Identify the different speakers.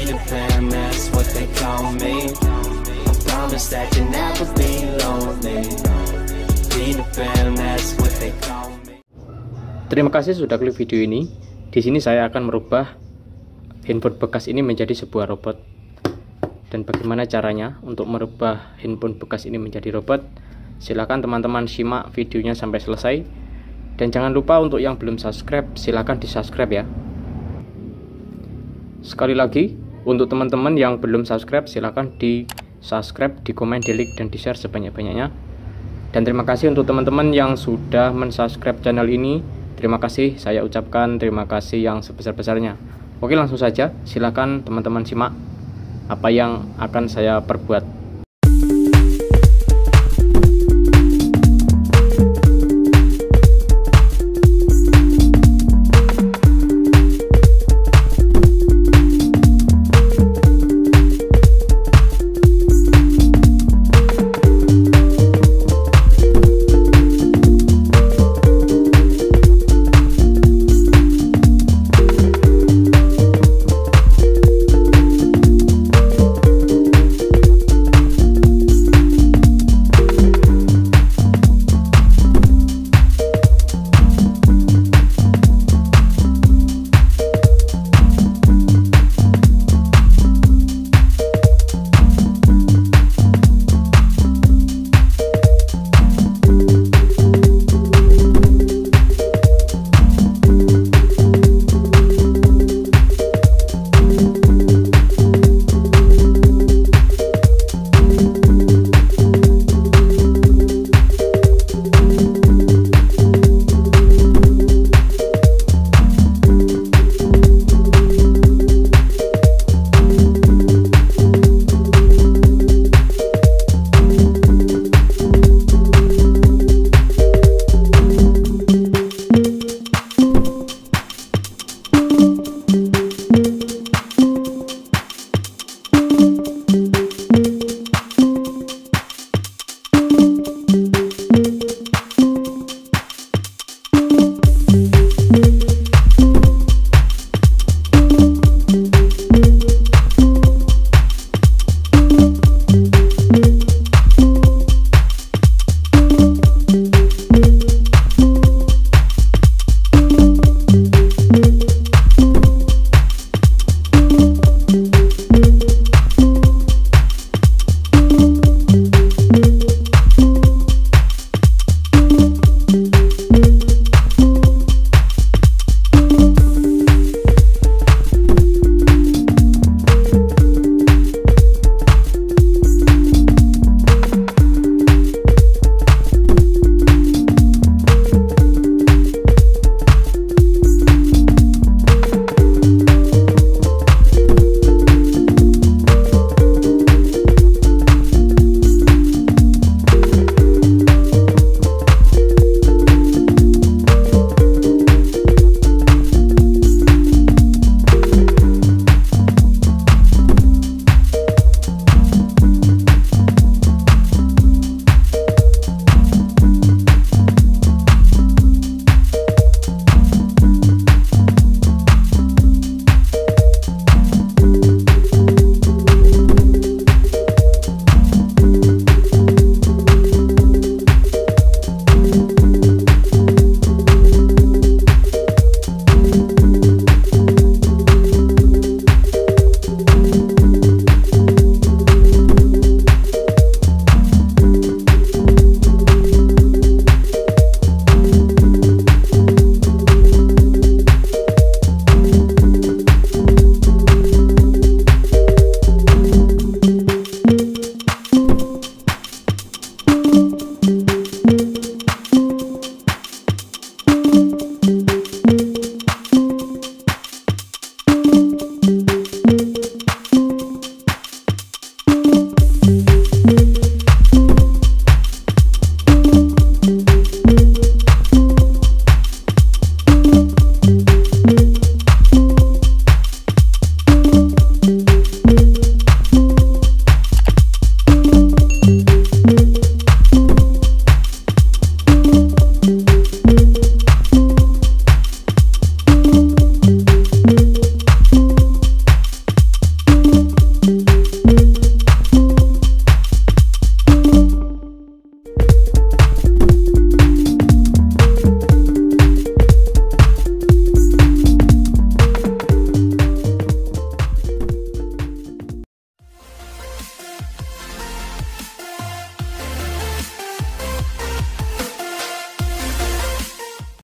Speaker 1: Peter Pan, that's what they call me. I promise that you'll never be lonely. Peter Pan, that's what they call me.
Speaker 2: Terima kasih sudah klik video ini. Di sini saya akan merubah handphone bekas ini menjadi sebuah robot. Dan bagaimana caranya untuk merubah handphone bekas ini menjadi robot? Silahkan teman-teman simak videonya sampai selesai. Dan jangan lupa untuk yang belum subscribe, silahkan di subscribe ya. Sekali lagi, untuk teman-teman yang belum subscribe, silahkan di subscribe, di komen, di like, dan di share sebanyak-banyaknya. Dan terima kasih untuk teman-teman yang sudah mensubscribe channel ini. Terima kasih, saya ucapkan terima kasih yang sebesar-besarnya. Oke, langsung saja, silahkan teman-teman simak apa yang akan saya perbuat.